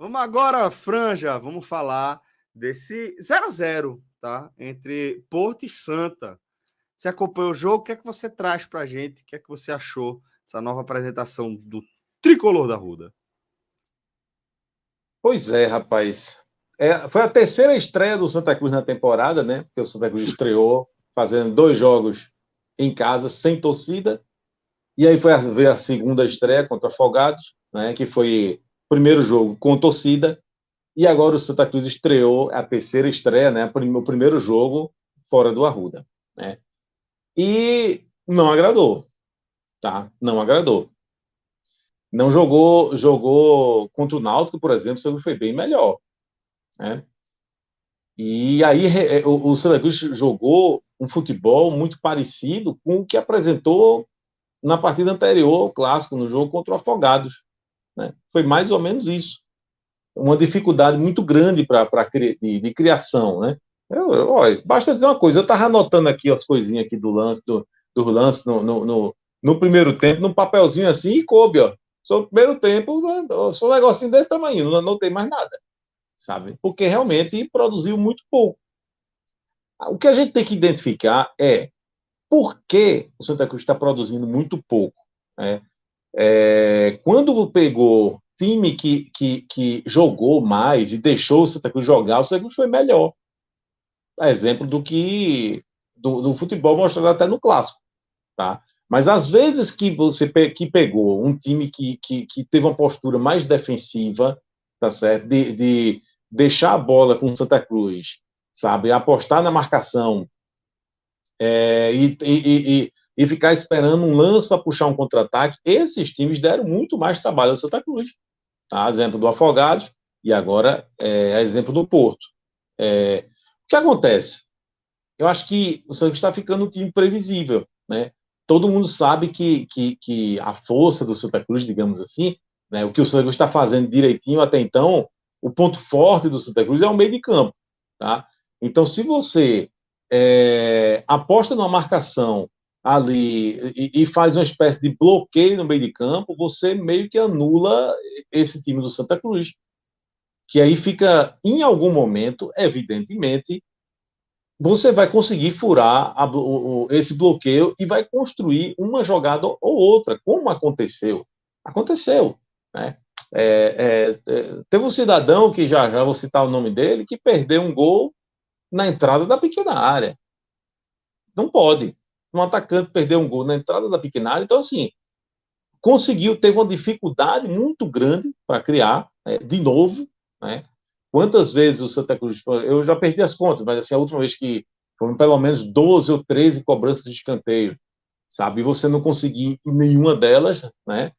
Vamos agora, Franja, vamos falar desse 0-0, tá? Entre Porto e Santa. Você acompanhou o jogo? O que é que você traz pra gente? O que é que você achou dessa nova apresentação do Tricolor da Ruda? Pois é, rapaz. Foi a terceira estreia do Santa Cruz na temporada, né? Porque o Santa Cruz estreou fazendo 2 jogos em casa, sem torcida. E aí veio a segunda estreia contra o Afogados, né? Que foi o primeiro jogo com torcida. E agora o Santa Cruz estreou a terceira estreia, né? O primeiro jogo fora do Arruda, né? E não agradou, tá? Não agradou. Não jogou contra o Náutico, por exemplo, o Santa Cruz foi bem melhor, né? E aí o Santa Cruz jogou um futebol muito parecido com o que apresentou na partida anterior, o clássico, no jogo contra o Afogados. Né? Foi mais ou menos isso. Uma dificuldade muito grande de criação. Né? Olha, basta dizer uma coisa, eu estava anotando aqui as coisinhas aqui do lance no primeiro tempo, num papelzinho assim, e coube, ó. Só o primeiro tempo, só um negocinho desse tamanho, não anotei mais nada, sabe? Porque realmente produziu muito pouco. O que a gente tem que identificar é por que o Santa Cruz está produzindo muito pouco. Né? Quando pegou time que jogou mais e deixou o Santa Cruz jogar, o Santa Cruz foi melhor. É exemplo do futebol mostrado até no clássico. Tá? Mas às vezes que você pegou um time que teve uma postura mais defensiva, tá certo? De deixar a bola com o Santa Cruz, sabe? Apostar na marcação, e ficar esperando um lance para puxar um contra-ataque, esses times deram muito mais trabalho ao Santa Cruz. Tá? Exemplo do Afogados e agora exemplo do Porto. O que acontece? Eu acho que o Santa Cruz está ficando um time previsível. Né? Todo mundo sabe que a força do Santa Cruz, digamos assim, né, o que o Santa Cruz está fazendo direitinho até então, o ponto forte do Santa Cruz é o meio de campo. Tá? Então, se você aposta numa marcação ali e faz uma espécie de bloqueio no meio de campo, você meio que anula esse time do Santa Cruz. Que aí fica, em algum momento, evidentemente, você vai conseguir furar esse bloqueio e vai construir uma jogada ou outra, como aconteceu. Aconteceu. Né? Teve um cidadão, que já vou citar o nome dele, que perdeu um gol na entrada da pequena área. Não pode. Um atacante perder um gol na entrada da pequena área. Então, assim, teve uma dificuldade muito grande para criar, de novo. Né? Quantas vezes o Santa Cruz. Eu já perdi as contas, mas assim, a última vez que foram pelo menos 12 ou 13 cobranças de escanteio, sabe? E você não conseguir em nenhuma delas, né?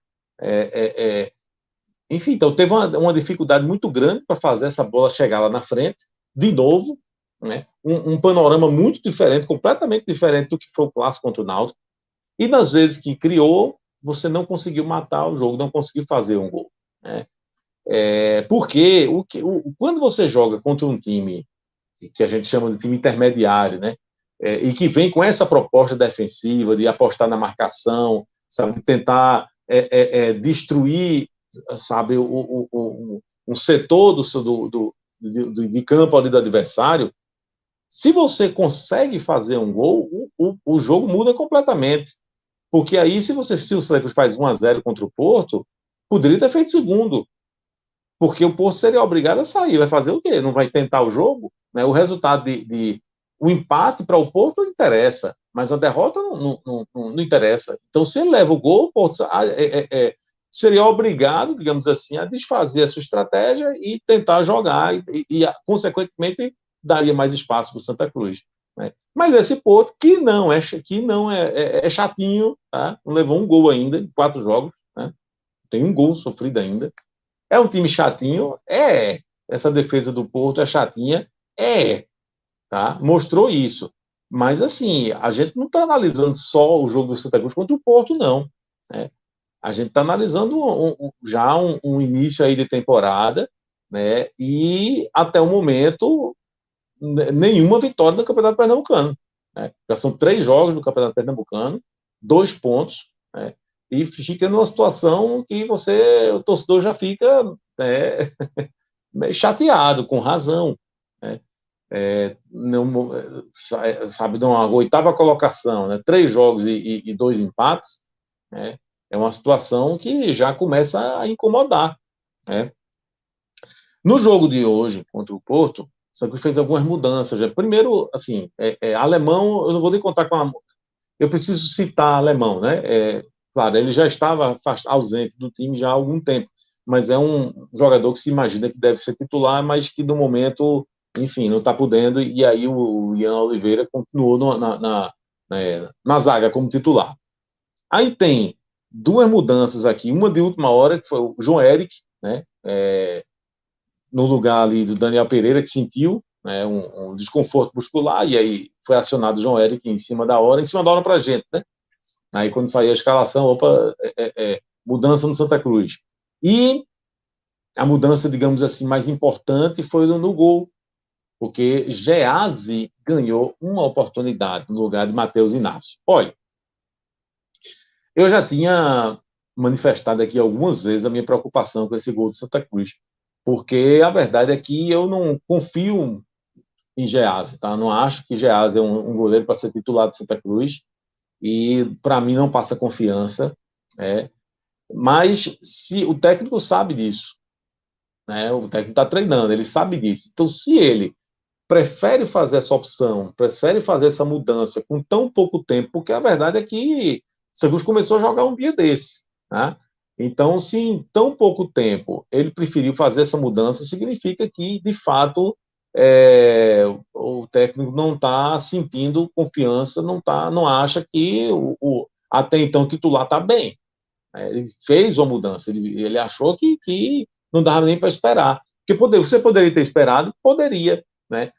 Enfim, então teve uma dificuldade muito grande para fazer essa bola chegar lá na frente, de novo, né? Um panorama muito diferente, completamente diferente do que foi o clássico contra o Náutico. E nas vezes que criou, você não conseguiu matar o jogo, não conseguiu fazer um gol. Né? Porque quando você joga contra um time que a gente chama de time intermediário, né? E que vem com essa proposta defensiva de apostar na marcação, sabe, de tentar destruir, sabe, um setor de campo ali do adversário. Se você consegue fazer um gol, o jogo muda completamente. Porque aí, se o Santa Cruz faz 1-0 contra o Porto, poderia ter feito segundo. Porque o Porto seria obrigado a sair. Vai fazer o quê? Não vai tentar o jogo? Né? O resultado o empate para o Porto não interessa, mas a derrota não interessa. Então, se ele leva o gol, o Porto seria obrigado, digamos assim, a desfazer a sua estratégia e tentar jogar, consequentemente, daria mais espaço para o Santa Cruz. Né? Mas esse Porto, que não é chatinho, tá? Não levou um gol ainda em 4 jogos, né? Tem um gol sofrido ainda. É um time chatinho? É. Essa defesa do Porto é chatinha? É. Tá? Mostrou isso. Mas, assim, a gente não está analisando só o jogo do Santa Cruz contra o Porto, não. Né? A gente está analisando já um início aí de temporada, né? E, até o momento, nenhuma vitória no Campeonato Pernambucano. Né? Já são 3 jogos do Campeonato Pernambucano, 2 pontos, né? E fica numa situação que o torcedor já fica, né, chateado, com razão, né? Não, sabe, numa oitava colocação, né? 3 jogos e 2 empates, né? É uma situação que já começa a incomodar, né? No jogo de hoje contra o Porto, o Santa Cruz fez algumas mudanças. Primeiro, assim, alemão, eu não vou nem contar com a. Eu preciso citar alemão, né? Claro, ele já estava ausente do time já há algum tempo, mas é um jogador que se imagina que deve ser titular, mas que no momento, enfim, não está podendo, e aí o Ian Oliveira continuou na zaga como titular. Aí tem 2 mudanças aqui, uma de última hora, que foi o João Eric, né? No lugar ali do Daniel Pereira, que sentiu, né, um desconforto muscular, e aí foi acionado o João Eric em cima da hora para a gente, né? Aí quando saiu a escalação, opa, mudança no Santa Cruz. E a mudança, digamos assim, mais importante foi no gol, porque Geazi ganhou uma oportunidade no lugar de Matheus Inácio. Olha, eu já tinha manifestado aqui algumas vezes a minha preocupação com esse gol do Santa Cruz, porque a verdade é que eu não confio em Geazi, tá? Não acho que Geazi é um goleiro para ser titular de Santa Cruz, e para mim não passa confiança, né? Mas se o técnico sabe disso, né? O técnico está treinando, ele sabe disso. Então, se ele prefere fazer essa opção, prefere fazer essa mudança com tão pouco tempo, porque a verdade é que Santos começou a jogar um dia desse, né? Então, se em tão pouco tempo ele preferiu fazer essa mudança, significa que, de fato, o técnico não está sentindo confiança, não acha que até então titular está bem. Ele fez uma mudança, ele achou que não dava nem para esperar. Porque você poderia ter esperado, poderia, né?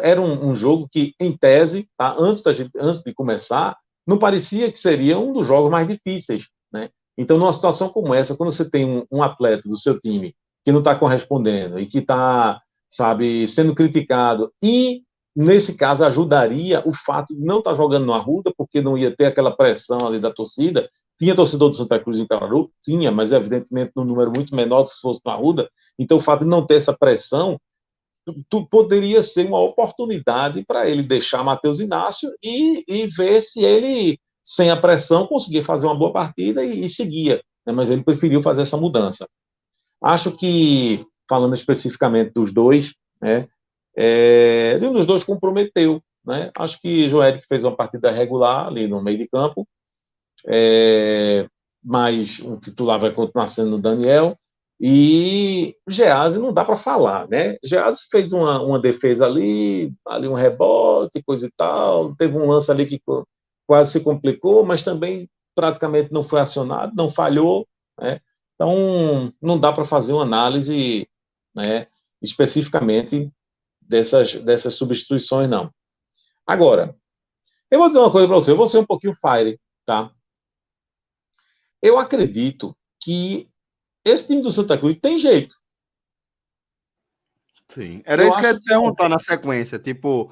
Era um jogo que, em tese, tá, antes de começar, não parecia que seria um dos jogos mais difíceis, né? Então, numa situação como essa, quando você tem um atleta do seu time que não está correspondendo e que está, sabe, sendo criticado, e nesse caso ajudaria o fato de não estar jogando no Arruda, porque não ia ter aquela pressão ali da torcida. Tinha torcedor do Santa Cruz em Caruaru? Tinha, mas evidentemente num número muito menor do que se fosse no Arruda. Então, o fato de não ter essa pressão poderia ser uma oportunidade para ele deixar Matheus Inácio e ver se ele, sem a pressão, conseguia fazer uma boa partida e seguia. Né? Mas ele preferiu fazer essa mudança. Acho que, falando especificamente dos dois, né, nenhum dos dois comprometeu. Né? Acho que Joel fez uma partida regular ali no meio de campo, mas o titular vai continuar sendo o Daniel. E Geazi não dá para falar, né? Geazi fez uma defesa ali um rebote, coisa e tal. Teve um lance ali que quase se complicou, mas também praticamente não foi acionado, não falhou, né? Então, não dá para fazer uma análise, né, especificamente dessas substituições, não. Agora, eu vou dizer uma coisa para você, eu vou ser um pouquinho fire, tá? Eu acredito que esse time do Santa Cruz tem jeito. Sim. Era isso que eu ia te perguntar na sequência. Tipo,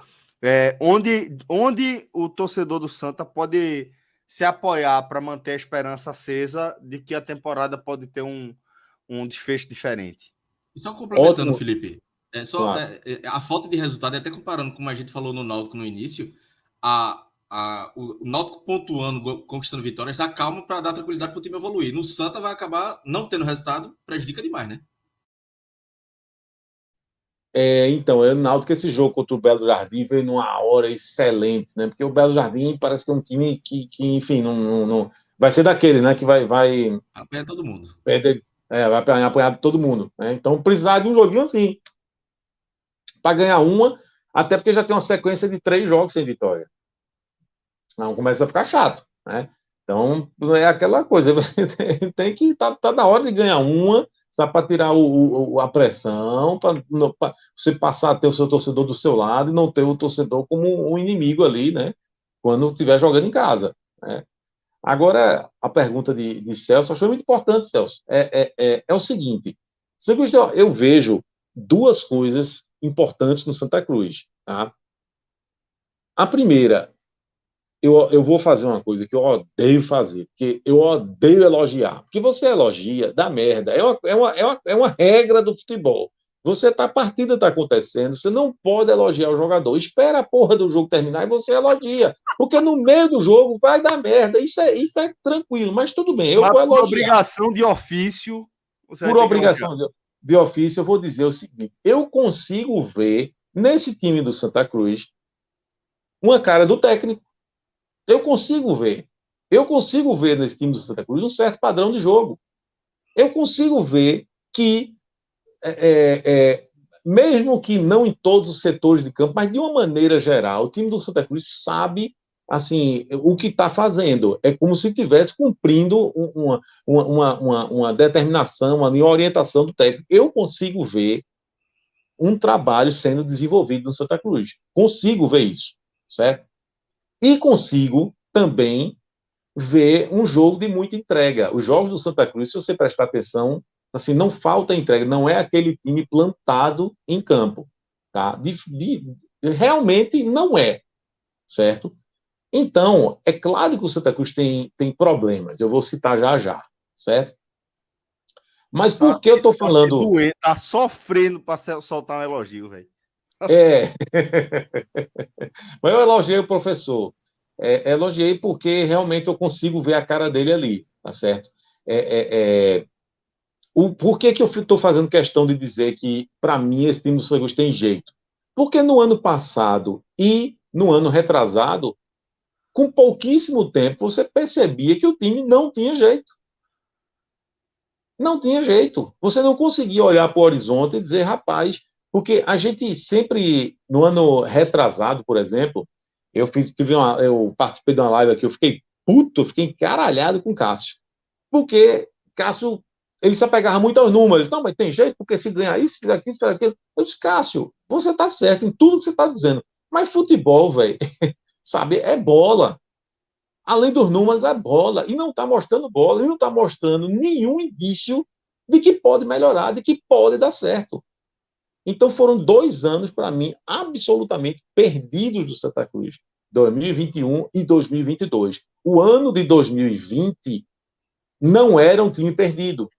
onde o torcedor do Santa pode se apoiar para manter a esperança acesa de que a temporada pode ter um desfecho diferente? E só complementando, Ótimo. Felipe, Claro. A falta de resultado, até comparando como a gente falou no Náutico no início, o Náutico pontuando, conquistando vitórias, dá calma para dar tranquilidade para o time evoluir. No Santa vai acabar não tendo resultado, prejudica demais, né? Então, o Náutico, esse jogo contra o Belo Jardim veio numa hora excelente, né? Porque o Belo Jardim parece que é um time que enfim, não vai ser daquele, né? Que vai apanhar todo mundo. Vai apanhar todo mundo, né? Então, precisar de um joguinho assim para ganhar uma, até porque já tem uma sequência de 3 jogos sem vitória. Então, começa a ficar chato, né? Então, é aquela coisa, tem que tá na hora de ganhar uma, só para tirar a pressão, para você passar a ter o seu torcedor do seu lado e não ter o torcedor como um inimigo ali, né? Quando estiver jogando em casa. Né? Agora, a pergunta de Celso, acho que foi muito importante, Celso. É o seguinte: eu vejo 2 coisas importantes no Santa Cruz. Tá? A primeira, eu vou fazer uma coisa que eu odeio fazer, porque eu odeio elogiar. Porque você elogia, dá merda. É uma regra do futebol. A partida está acontecendo, você não pode elogiar o jogador. Espera a porra do jogo terminar e você elogia. Porque no meio do jogo vai dar merda. Isso é tranquilo, mas tudo bem, eu vou por elogiar. obrigação de ofício, você vai Por ter que elogiar. obrigação de ofício, eu vou dizer o seguinte: eu consigo ver nesse time do Santa Cruz uma cara do técnico. Eu consigo ver. Eu consigo ver nesse time do Santa Cruz um certo padrão de jogo. Eu consigo ver que mesmo que não em todos os setores de campo, mas de uma maneira geral, o time do Santa Cruz sabe assim o que está fazendo. É como se estivesse cumprindo uma determinação, uma orientação do técnico. Eu consigo ver um trabalho sendo desenvolvido no Santa Cruz. Consigo ver isso, certo? E consigo também ver um jogo de muita entrega. Os jogos do Santa Cruz, se você prestar atenção, assim, não falta entrega, não é aquele time plantado em campo, tá? Realmente não é, certo? Então, é claro que o Santa Cruz tem problemas, eu vou citar já já, certo? Mas por que eu estou falando... Tá sofrendo para soltar um elogio, velho. É, mas eu elogiei o professor. Elogiei porque realmente eu consigo ver a cara dele ali, tá certo? Por que eu estou fazendo questão de dizer que, para mim, esse time do Santa Cruz tem jeito? Porque no ano passado e no ano retrasado, com pouquíssimo tempo, você percebia que o time não tinha jeito. Não tinha jeito. Você não conseguia olhar para o horizonte e dizer, rapaz, porque a gente sempre, no ano retrasado, por exemplo, eu participei de uma live aqui, eu fiquei puto, eu fiquei encaralhado com o Cássio. Porque Cássio, ele se apegava muito aos números. Não, mas tem jeito, porque se ganhar isso, se fizer aquilo, se fizer aquilo. Eu disse, Cássio, você está certo em tudo que você está dizendo. Mas futebol, velho, sabe, é bola. Além dos números, é bola. E não está mostrando bola, e não está mostrando nenhum indício de que pode melhorar, de que pode dar certo. Então foram 2 anos, para mim, absolutamente perdidos do Santa Cruz. 2021 e 2022. O ano de 2020 não era um time perdido,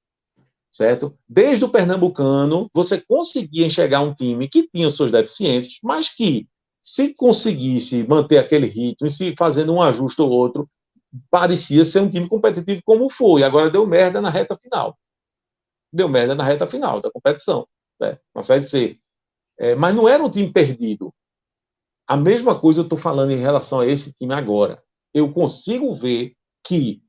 certo? Desde o Pernambucano, você conseguia enxergar um time que tinha suas deficiências, mas que, se conseguisse manter aquele ritmo e se fazendo um ajuste ou outro, parecia ser um time competitivo como foi. Agora deu merda na reta final. Deu merda na reta final da competição, né? Na Série C. Mas não era um time perdido. A mesma coisa eu estou falando em relação a esse time agora. Eu consigo ver que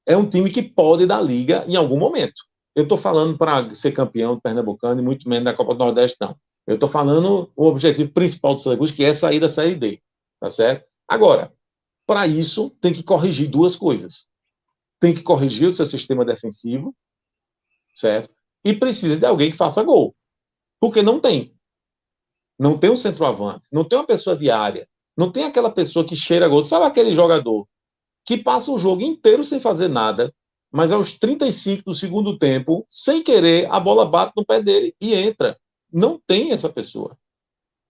é um time que pode dar liga em algum momento. Eu estou falando para ser campeão do Pernambucano e muito menos da Copa do Nordeste, não. Eu estou falando o objetivo principal do Santa Cruz, que é sair da Série D, tá certo? Agora, para isso, tem que corrigir 2 coisas. Tem que corrigir o seu sistema defensivo, certo? E precisa de alguém que faça gol. Porque não tem. Não tem um centroavante, não tem uma pessoa de área, não tem aquela pessoa que cheira gol. Sabe aquele jogador que passa o jogo inteiro sem fazer nada, mas aos 35 do segundo tempo, sem querer, a bola bate no pé dele e entra. Não tem essa pessoa.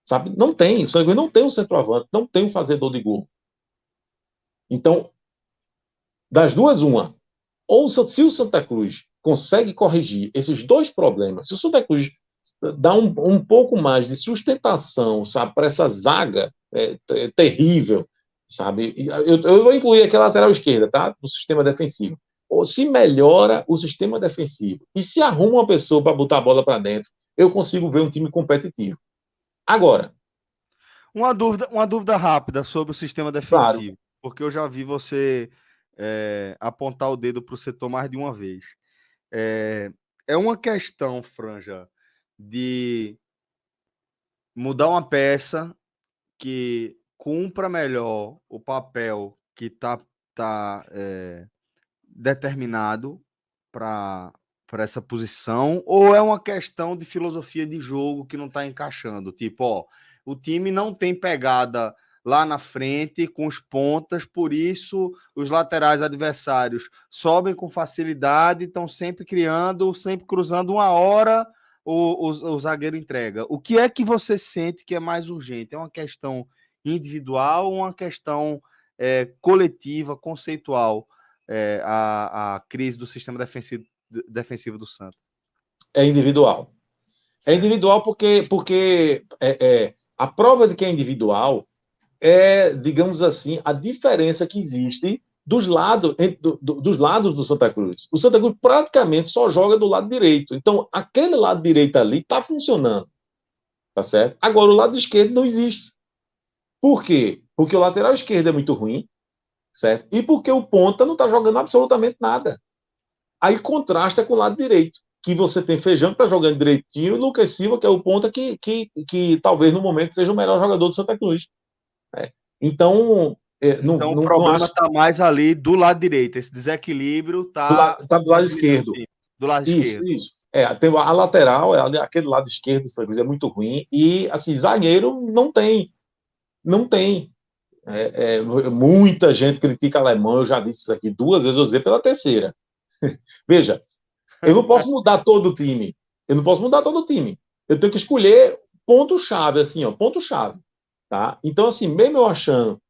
Sabe? Não tem. O Santa Cruz não tem um centroavante, não tem um fazedor de gol. Então, das duas, uma. Ou se o Santa Cruz consegue corrigir esses 2 problemas, se o Santa Cruz dá um pouco mais de sustentação, sabe, para essa zaga terrível, sabe? Eu vou incluir aqui a lateral esquerda, tá? No sistema defensivo. Ou se melhora o sistema defensivo e se arruma uma pessoa para botar a bola para dentro, eu consigo ver um time competitivo. Agora, uma dúvida rápida sobre o sistema claro, defensivo, porque eu já vi você apontar o dedo para o setor mais de uma vez. É uma questão, Franja, de mudar uma peça que cumpra melhor o papel que está determinado para essa posição, ou é uma questão de filosofia de jogo que não está encaixando? Tipo, ó, o time não tem pegada lá na frente com os pontas, por isso os laterais adversários sobem com facilidade, estão sempre criando, sempre cruzando uma hora, o zagueiro entrega. O que é que você sente que é mais urgente? É uma questão individual ou uma questão coletiva, conceitual? A crise do sistema defensivo do Santos? é individual. É individual porque a prova de que é individual é, digamos assim, a diferença que existe dos lados, dos lados do Santa Cruz. O Santa Cruz praticamente só joga do lado direito. Então, aquele lado direito ali está funcionando, tá certo? Agora, o lado esquerdo não existe. Por quê? Porque o lateral esquerdo é muito ruim, certo? E porque o ponta não está jogando absolutamente nada. Aí contrasta com o lado direito, que você tem Feijão que está jogando direitinho, e o Lucas Silva, que é o ponta que talvez no momento seja o melhor jogador do Santa Cruz. Né? Então, Então o problema está mais ali do lado direito. Esse desequilíbrio está tá do lado esquerdo. Do lado esquerdo. Isso. Tem a lateral, aquele lado esquerdo do Santa Cruz é muito ruim. E, assim, zagueiro não tem. Não tem. Muita gente critica alemão, eu já disse isso aqui 2 vezes, eu vou dizer pela terceira. Veja, eu não posso mudar todo o time. Eu tenho que escolher ponto-chave, assim, ó, ponto-chave. Tá? Então, assim, mesmo eu achando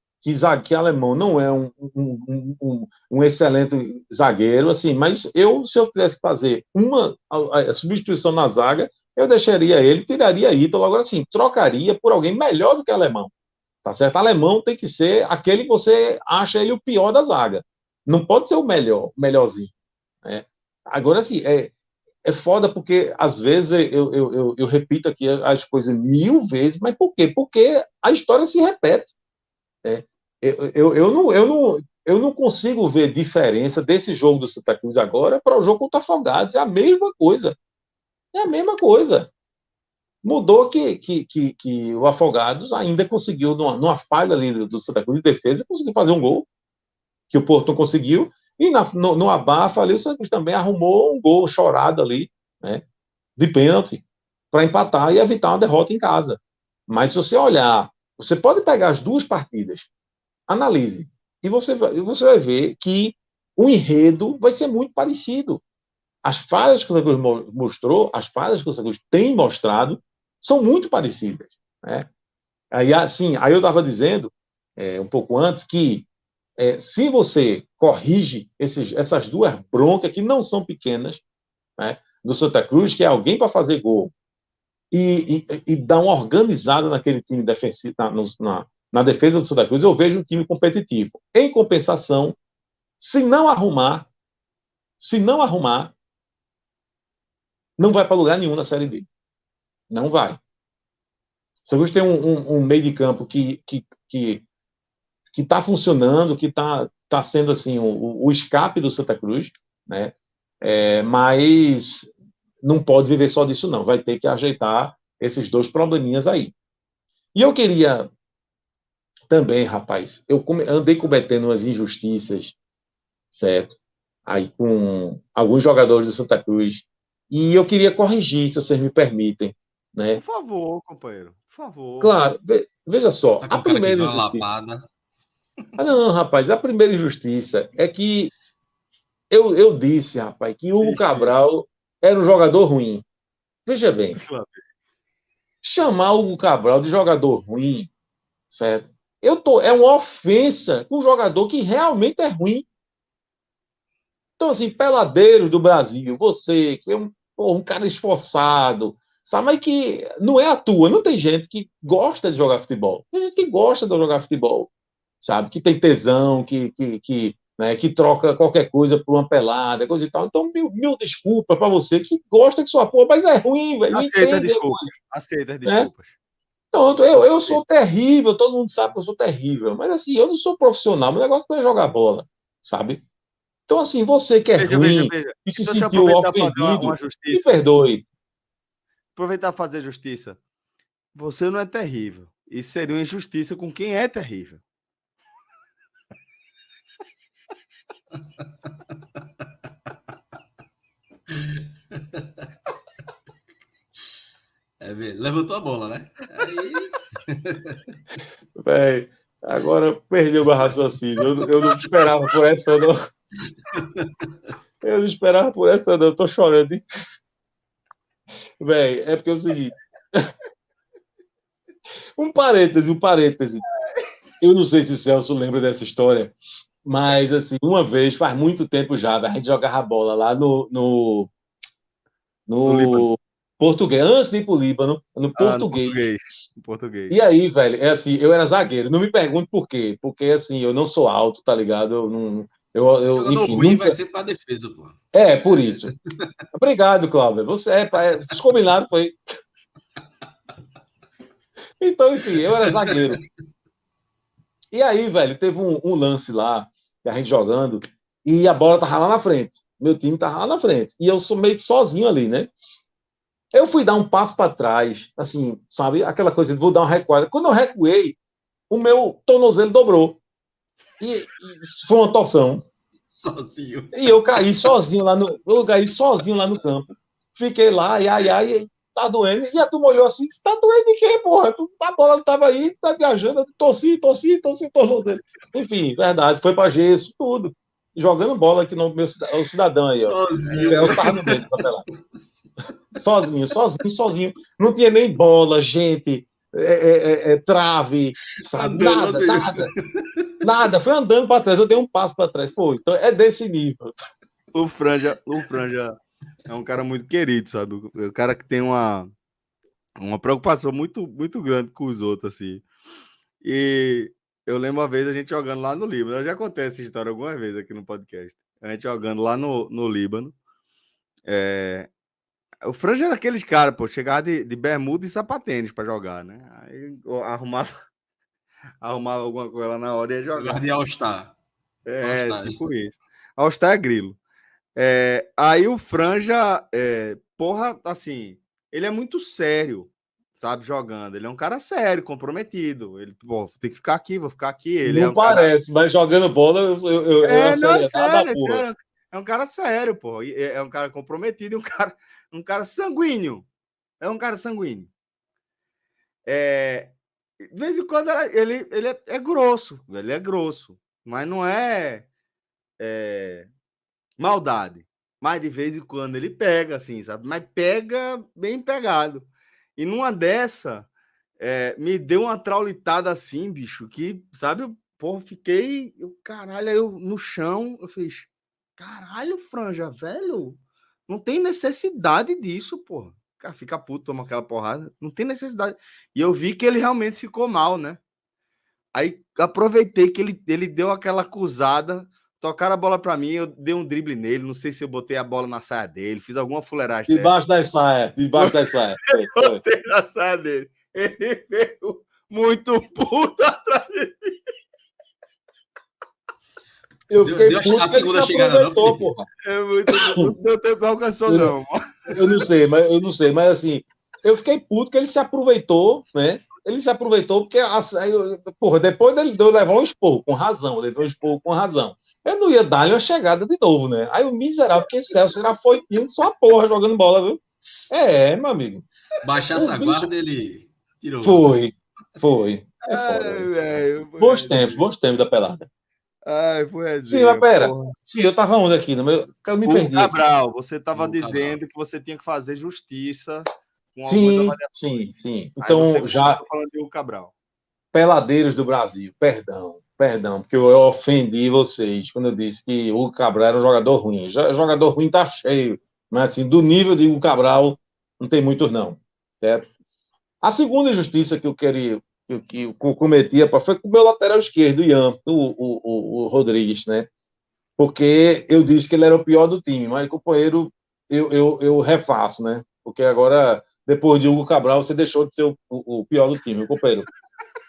que alemão não é um excelente zagueiro, assim, mas se eu tivesse que fazer a substituição na zaga, eu deixaria ele, tiraria Ítalo, agora assim, trocaria por alguém melhor do que alemão. Tá certo? Alemão tem que ser aquele que você acha ele o pior da zaga. Não pode ser o melhorzinho. Né? Agora, assim, é foda porque, às vezes, eu repito aqui as coisas 1000 vezes, mas por quê? Porque a história se repete. Né? Eu não consigo ver diferença desse jogo do Santa Cruz agora para o jogo contra o Afogados. É a mesma coisa. É a mesma coisa. Mudou que o Afogados ainda conseguiu, numa falha ali do Santa Cruz de defesa, conseguiu fazer um gol, que o Porto não conseguiu, e no abafa ali o Santa Cruz também arrumou um gol chorado ali, né, de pênalti, para empatar e evitar uma derrota em casa. Mas se você olhar, você pode pegar as 2 partidas, analise, e você vai ver que o enredo vai ser muito parecido. As falhas que o Santa Cruz mostrou, as falhas que o Santa Cruz tem mostrado, são muito parecidas. Né? Aí eu estava dizendo, um pouco antes, que se você corrige essas 2 broncas, que não são pequenas, né, do Santa Cruz, que é alguém para fazer gol, e dar uma organizada naquele time defensivo, na defesa do Santa Cruz, eu vejo um time competitivo. Em compensação, se não arrumar, não vai para lugar nenhum na Série B. Não vai. O Santa Cruz tem um meio de campo que está funcionando, que está sendo assim o escape do Santa Cruz, né? Mas não pode viver só disso, não. Vai ter que ajeitar esses 2 probleminhas aí. E eu queria também, rapaz, eu andei cometendo umas injustiças, certo? Aí com alguns jogadores do Santa Cruz. E eu queria corrigir, se vocês me permitem. Né? Por favor, companheiro. Por favor. Claro, veja só. Tá com a primeira injustiça. Não, rapaz, a primeira injustiça é que eu disse, rapaz, que Hugo Cabral era um jogador ruim. Veja bem. Chamar o Hugo Cabral de jogador ruim, certo? É uma ofensa com um jogador que realmente é ruim. Então, assim, peladeiros do Brasil, você, que é um cara esforçado, sabe, mas que não é à toa. Não tem gente que gosta de jogar futebol. Tem gente que gosta de jogar futebol, sabe? Que tem tesão, né, que troca qualquer coisa por uma pelada, coisa e tal. Então, mil desculpas para você que gosta que sua porra, mas é ruim, velho. Aceita desculpas. Aceita desculpas. Então, eu sou terrível, todo mundo sabe que eu sou terrível. Mas, assim, eu não sou profissional. Meu negócio não é jogar bola, sabe? Então, assim, você que é ruim e se sentiu ofendido, me perdoe. Aproveitar para fazer justiça. Você não é terrível. Isso seria uma injustiça com quem é terrível. Levantou a bola, né? Aí... Véi, agora perdeu o meu raciocínio. Eu não esperava por essa, não. Eu não esperava por essa, não. Eu tô chorando. Véi, é porque é o seguinte. Um parêntese. Eu não sei se Celso lembra dessa história, mas, assim, uma vez, faz muito tempo já, a gente jogava bola lá no Português, antes de ir pro Líbano, no português. No português. E aí, velho, é assim, eu era zagueiro. Não me pergunte por quê. Porque, assim, eu não sou alto, tá ligado? Eu não... Jogador enfim, ruim nunca... vai ser pra defesa, pô. Por isso. Obrigado, Cláudio. Vocês combinaram, foi. Então, enfim, eu era zagueiro. E aí, velho, teve um lance lá, que a gente jogando, e a bola tava lá na frente. Meu time tava lá na frente. E eu sou meio que sozinho ali, né? Eu fui dar um passo para trás, assim, sabe? Aquela coisa de vou dar uma recuada. Quando eu recuei, o meu tornozelo dobrou. E foi uma torção. Sozinho. E eu caí sozinho lá no campo. Fiquei lá, ai, tá doendo. E a turma olhou assim, tá doendo de quê, porra? A bola não tava aí, tá viajando. Eu torci o tornozelo. Enfim, verdade, foi pra gesso, tudo. Jogando bola aqui no meu o cidadão aí, ó. Sozinho. Eu tava no meio, sozinho. Não tinha nem bola, gente, trave, sabe? Nada. Foi andando para trás, eu dei um passo para trás. Pô, então é desse nível. O Franja é um cara muito querido, sabe? O cara que tem uma preocupação muito, muito grande com os outros, assim. E eu lembro uma vez a gente jogando lá no Líbano. Eu já contei essa história algumas vezes aqui no podcast. A gente jogando lá no Líbano. O Franja era aqueles caras, pô, chegava de bermuda e sapatênis pra jogar, né? Aí arrumava alguma coisa lá na hora e ia jogar. Jogar de All-Star. Tipo isso. All-Star é grilo. Aí o Franja, porra, assim, ele é muito sério, sabe, jogando. Ele é um cara sério, comprometido. Ele, pô, tem que ficar aqui, vou ficar aqui. Ele não parece, mas jogando bola, eu sério. É um cara sério, pô. É um cara comprometido e um cara sanguíneo. É um cara sanguíneo. De vez em quando ele é grosso, ele é grosso, mas não é maldade. Mas de vez em quando ele pega, assim, sabe? Mas pega bem pegado. E numa dessa, me deu uma traulitada assim, bicho, que, sabe? Porra, caralho, aí eu no chão, eu fiz, caralho, Franja, velho, não tem necessidade disso, porra. Cara, fica puto, toma aquela porrada, não tem necessidade. E eu vi que ele realmente ficou mal, né? Aí aproveitei que ele deu aquela acusada, tocaram a bola para mim, eu dei um drible nele, não sei se eu botei a bola na saia dele, fiz alguma fuleiragem debaixo da saia. Botei na saia dele. Ele veio muito puto atrás de mim. Eu fiquei puto a segunda chegada não, porra. Não deu tempo, não alcançou, não. Eu não sei, mas assim, eu fiquei puto que ele se aproveitou, né? Ele se aproveitou porque, porra, depois dele levar um esporro, com razão, eu não ia dar-lhe uma chegada de novo, né? Aí o miserável, porque Celso era foitinho de sua porra jogando bola, viu? Meu amigo. Baixasse a guarda, ele tirou. Foi. Bons tempos da pelada. Ai, foi Sim, mas pera. Sim, eu tava onde aqui? Eu me perdi. Cabral, você tava dizendo que você tinha que fazer justiça com algumas avaliações. Sim. Então, já... falando de Hugo Cabral. Peladeiros do Brasil, perdão, porque eu ofendi vocês quando eu disse que o Hugo Cabral era um jogador ruim. Jogador ruim tá cheio, mas assim, do nível de Hugo Cabral, não tem muitos não, certo? A segunda injustiça que eu queria, que eu cometia, foi com o meu lateral esquerdo, Ian, o Rodrigues, né? Porque eu disse que ele era o pior do time, mas, companheiro, eu refaço, né? Porque agora, depois de Hugo Cabral, você deixou de ser o pior do time, companheiro.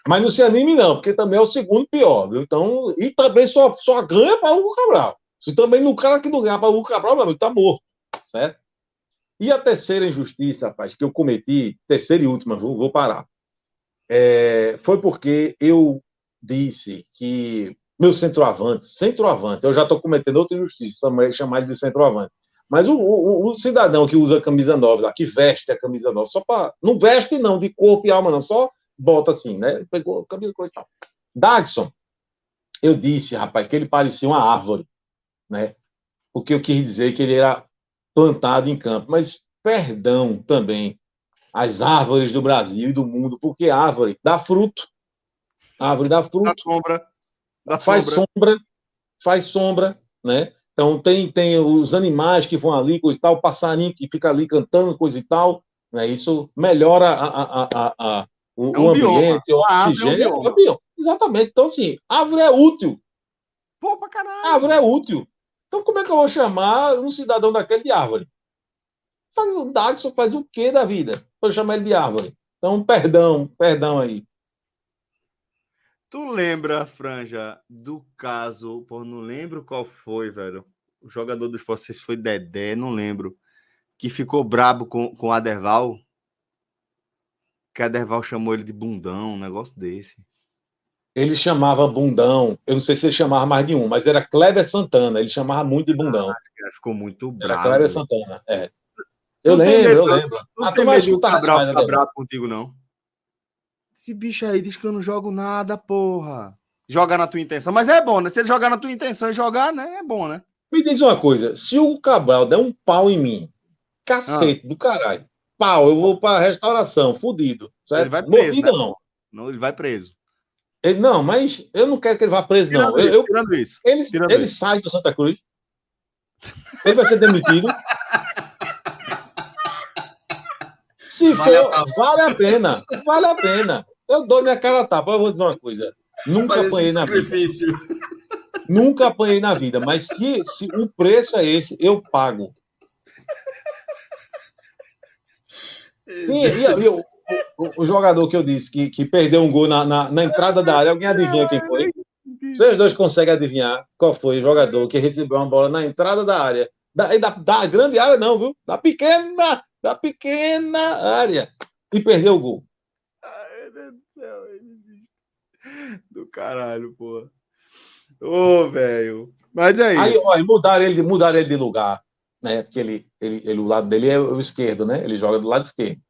Mas não se anime, não, porque também é o segundo pior, viu? Então, e também só ganha para o Hugo Cabral. Se também no cara que não ganha para o Hugo Cabral, meu amigo, tá morto, certo? E a terceira injustiça, rapaz, que eu cometi, terceira e última, vou parar, foi porque eu disse que meu centroavante, eu já estou cometendo outra injustiça, chamar ele de centroavante. Mas o cidadão que usa a camisa 9 lá, que veste a camisa 9, só para. Não veste, não, de corpo e alma, não, só bota assim, né? Pegou a camisa e tal. Dagson, eu disse, rapaz, que ele parecia uma árvore, né? Porque eu quis dizer que ele era plantado em campo. Mas, perdão também, as árvores do Brasil e do mundo, porque árvore dá fruto. Árvore dá fruto. Faz sombra, né? Então, tem os animais que vão ali, coisa e tal, o passarinho que fica ali cantando, coisa e tal. né? Isso melhora o ambiente, o oxigênio. É um bioma. Exatamente. Então, assim, árvore é útil. Pô, pra caralho. Árvore é útil. Então, como é que eu vou chamar um cidadão daquele de árvore? O Dagson faz o quê da vida? Eu chamar ele de árvore. Então, perdão aí. Tu lembra, Franja, do caso, pô, não lembro qual foi, velho. O jogador dos Sport, se foi Dedé, não lembro. Que ficou brabo com o Aderval. Que o Aderval chamou ele de bundão, um negócio desse. Ele chamava bundão, eu não sei se ele chamava mais de um, mas era Kleber Santana, ele chamava muito de bundão. Cara, ficou muito Era bravo. Kleber Santana, é. Eu lembro. Não tem medo de o Cabral ficar bravo contigo, não. Esse bicho aí diz que eu não jogo nada, porra. Joga na tua intenção. Mas é bom, né? Se ele jogar na tua intenção e jogar, né? É bom, né? Me diz uma coisa, se o Cabral der um pau em mim, cacete do caralho, pau, eu vou pra restauração, fudido. Certo? Ele vai preso, Mordido, né? não. Ele vai preso. Não, mas eu não quero que ele vá preso, não. Tirando isso. Ele sai do Santa Cruz. Ele vai ser demitido. Se for, vale a pena. Vale a pena. Eu dou minha cara a tapa. Eu vou dizer uma coisa. Nunca apanhei na vida. Nunca apanhei na vida. Mas se o preço é esse, eu pago. Sim, o jogador que eu disse que perdeu um gol na entrada da área, alguém adivinha quem foi? Vocês dois conseguem adivinhar qual foi o jogador que recebeu uma bola na entrada da área? Da grande área, não, viu? Da pequena área. E perdeu o gol. Ai, meu Deus do céu. Do caralho, porra. Ô, velho. Mas é isso. Aí, ó, mudaram ele de lugar, né? Porque o lado dele é o esquerdo, né? Ele joga do lado esquerdo.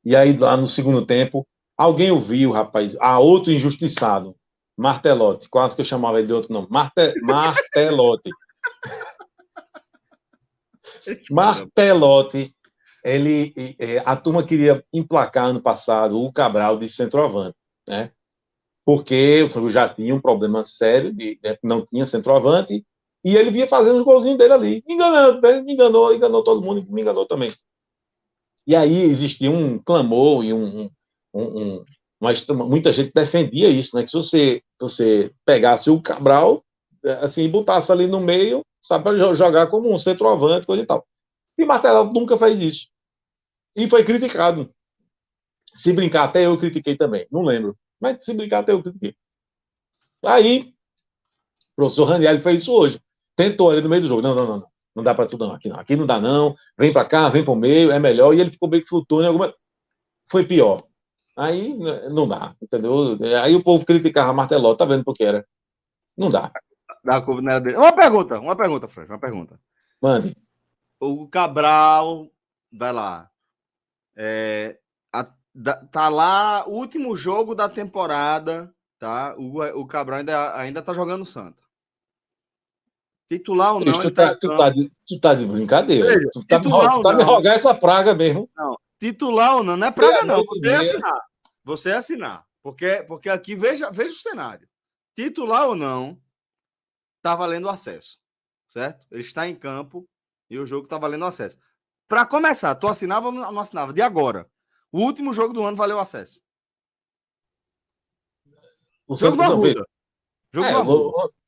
E aí, lá no segundo tempo, alguém ouviu, rapaz, outro injustiçado, Martelotti, quase que eu chamava ele de outro nome, Martelotti. Martelotti, a turma queria emplacar ano passado o Cabral de centroavante, né? Porque o São já tinha um problema sério, não tinha centroavante, e ele vinha fazendo os golzinhos dele ali, enganando, né? Enganou todo mundo, me enganou também. E aí existia um clamor e muita gente defendia isso, né? Que se você pegasse o Cabral, assim, e botasse ali no meio, sabe, para jogar como um centroavante, coisa e tal. E Martelotti nunca fez isso. E foi criticado. Se brincar, até eu critiquei também, não lembro. Mas se brincar, até eu critiquei. Aí, o professor Ranieri fez isso hoje. Tentou ali no meio do jogo. Não. Não dá para tudo, não. Aqui não dá, não. Vem para cá, vem para o meio, é melhor. E ele ficou meio que flutuando em alguma. Foi pior. Aí não dá, entendeu? Aí o povo criticava Martelotti, tá vendo por que era? Não dá. Dá culpa não era dele. Uma pergunta, Fred, uma pergunta. Mande. O Cabral, vai lá. Tá lá, o último jogo da temporada, tá? O Cabral ainda tá jogando Santa. Titular ou não, tu tá de brincadeira. Veja, tu tá me rogar essa praga mesmo. Não, titular ou não é praga, não. Você assinar. Porque aqui, veja o cenário. Titular ou não, tá valendo acesso. Certo? Ele está em campo e o jogo tá valendo acesso. Para começar, tu assinava ou não assinava? De agora. O último jogo do ano valeu acesso. O jogo do Arruda.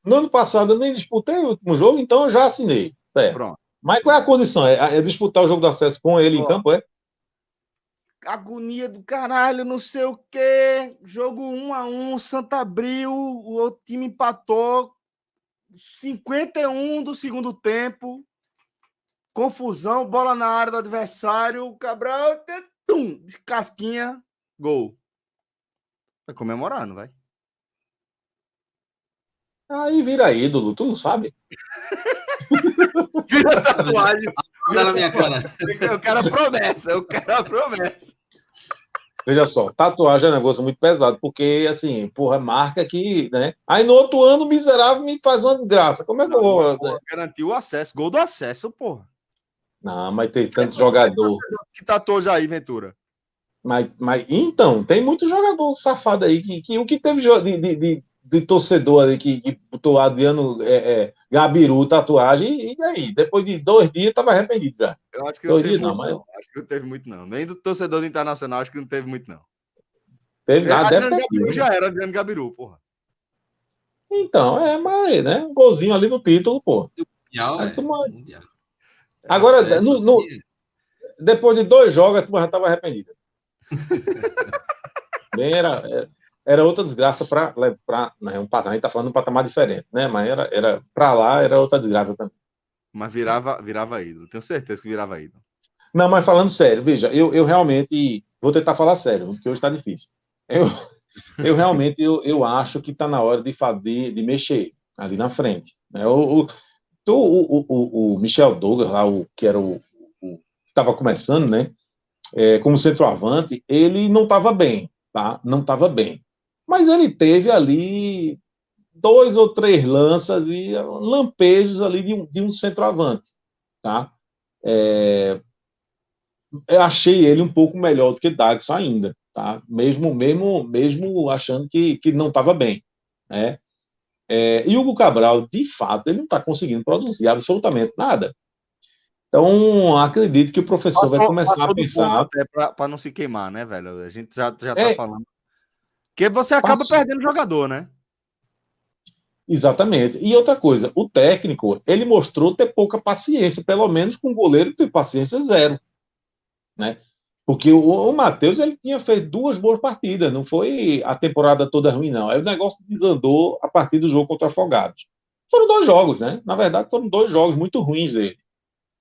No ano passado eu nem disputei o último jogo, então eu já assinei. Certo. Pronto. Mas qual é a condição? É disputar o jogo do acesso com ele em campo, é? Agonia do caralho, não sei o quê. Jogo 1-1, Santa abriu, o outro time empatou. 51 do segundo tempo. Confusão, bola na área do adversário. O Cabral, de casquinha, gol. Vai comemorar, não vai? Aí vira ídolo, tu não sabe? Vira tatuagem. Vira na minha cara. Eu quero a promessa. Veja só, tatuagem é um negócio muito pesado, porque, assim, porra, marca que, né? Aí no outro ano, o miserável me faz uma desgraça. Como é que eu vou... Garantiu o acesso, gol do acesso, porra. Não, mas tem tanto jogador. Que tatuou já aí, Ventura? Mas, então, tem muito jogador safado aí que o que teve de torcedor ali que botou Adriano Gabiru, tatuagem, e aí? Depois de 2 dias, estava arrependido já. Eu acho que não 2 dias teve não, muito, mas não. Acho que não teve muito, não. Nem do torcedor do Internacional, acho que não teve muito, não. teve, deve Adriano ter Gabiru tido. já era Adriano Gabiru, porra. Então, mas, né? Um golzinho ali no título, pô. Mundial, A turma- Mundial. Agora, Acesso, assim. depois de 2 jogos, a turma já estava arrependida. Bem, era outra desgraça para né, a gente tá falando de um patamar diferente, né? Mas era para lá, era outra desgraça também. Mas virava ídolo. Tenho certeza que virava ídolo. Não, mas falando sério, veja, eu realmente vou tentar falar sério, porque hoje está difícil. Eu, eu realmente eu acho que está na hora de mexer ali na frente. Né? O Michel Douglas, lá, que era que estava começando, né? Como centroavante, ele não estava bem, tá? Não estava bem. Mas ele teve ali 2 ou 3 lanças e lampejos ali de um centroavante, tá? Eu achei ele um pouco melhor do que Dagson ainda, tá? Mesmo achando que não estava bem, né? E o Hugo Cabral, de fato, ele não está conseguindo produzir absolutamente nada. Então, acredito que o professor vai começar a Passou do ponto pensar. até para não se queimar, né, velho? A gente já tá É, falando. Porque você acaba passou, perdendo jogador, né? exatamente. E outra coisa, o técnico, ele mostrou ter pouca paciência, pelo menos com o goleiro ter paciência zero, né? Porque o Matheus, ele tinha feito 2 boas partidas, não foi a temporada toda ruim, não. Aí o negócio desandou a partir do jogo contra o Afogados. Foram 2 jogos, né? Na verdade, foram 2 jogos muito ruins dele.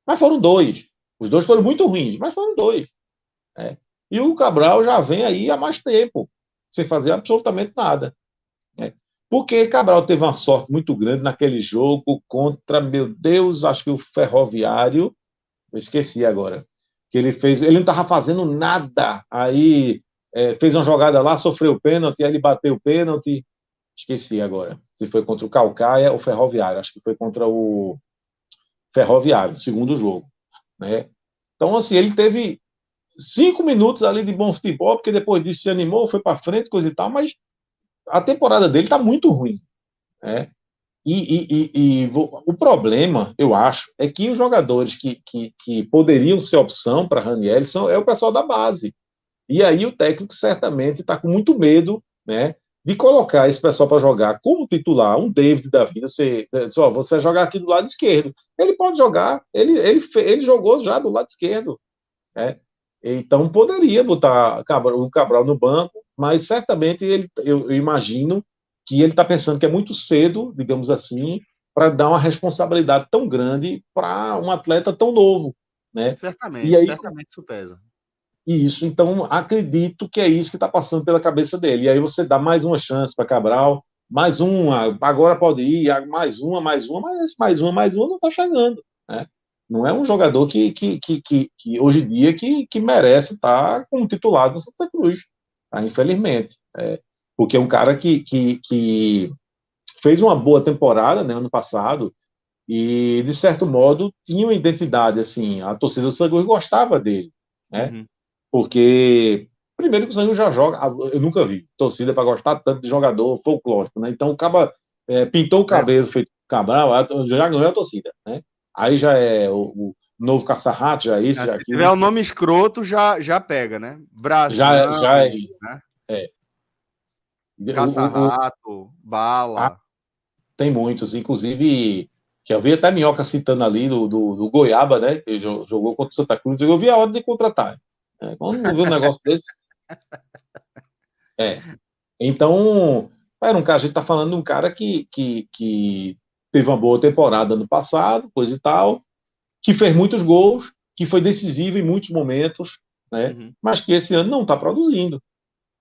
Mas foram 2. Os 2 foram muito ruins, mas foram 2. Né? E o Cabral já vem aí há mais tempo, sem fazer absolutamente nada. Né? Porque Cabral teve uma sorte muito grande naquele jogo contra, meu Deus, acho que o Ferroviário, eu esqueci agora, que ele não estava fazendo nada, aí fez uma jogada lá, sofreu o pênalti, aí ele bateu o pênalti, esqueci agora, se foi contra o Calcaia ou Ferroviário, acho que foi contra o Ferroviário, segundo jogo, né? Então, assim, ele teve 5 minutos ali de bom futebol, porque depois disso se animou, foi para frente, coisa e tal, mas a temporada dele está muito ruim, né? O problema, eu acho, é que os jogadores que poderiam ser opção para Raniel é o pessoal da base. E aí o técnico certamente está com muito medo, né, de colocar esse pessoal para jogar como titular, um David da vida, você vai jogar aqui do lado esquerdo. Ele pode jogar, ele jogou já do lado esquerdo. Né? Então poderia botar o Cabral no banco, mas certamente eu imagino que ele está pensando que é muito cedo, digamos assim, para dar uma responsabilidade tão grande para um atleta tão novo, né? E aí Certamente isso pesa. isso, então acredito que é isso que está passando pela cabeça dele. E aí você dá mais uma chance para Cabral, mais uma, agora pode ir, mais uma, mas esse mais uma não está chegando, né? Não é um jogador que hoje em dia que merece estar como titular do Santa Cruz, tá? Infelizmente. Porque é um cara que fez uma boa temporada, né, ano passado, e de certo modo tinha uma identidade, assim, a torcida do Santa Cruz gostava dele, né? Uhum. Porque, primeiro que o Santos já joga, eu nunca vi torcida para gostar tanto de jogador folclórico, né? Então, o cara pintou o cabelo feito Cabral, já ganhou a torcida, né? Aí já é o novo caça-rato, já é isso, já é Se tiver aquilo. o nome escroto, já pega, né? Já Brasão, né? é. Caça-rato, Ah, bala. tem muitos, inclusive, que eu vi até Minhoca citando ali do Goiaba, né? Que jogou contra o Santa Cruz, eu vi a hora de contratar. Quando não viu um negócio desse, é. Então, era um cara, a gente está falando de um cara que teve uma boa temporada no passado, coisa e tal, que fez muitos gols, que foi decisivo em muitos momentos, né? Uhum. Mas que esse ano não está produzindo.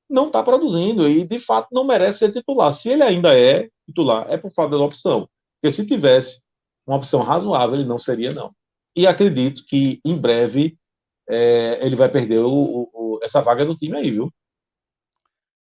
Não está produzindo e, de fato, não merece ser titular. Se ele ainda é titular, é por falta de opção. Porque se tivesse uma opção razoável, ele não seria, não. E acredito que, em breve, ele vai perder essa vaga do time aí, viu?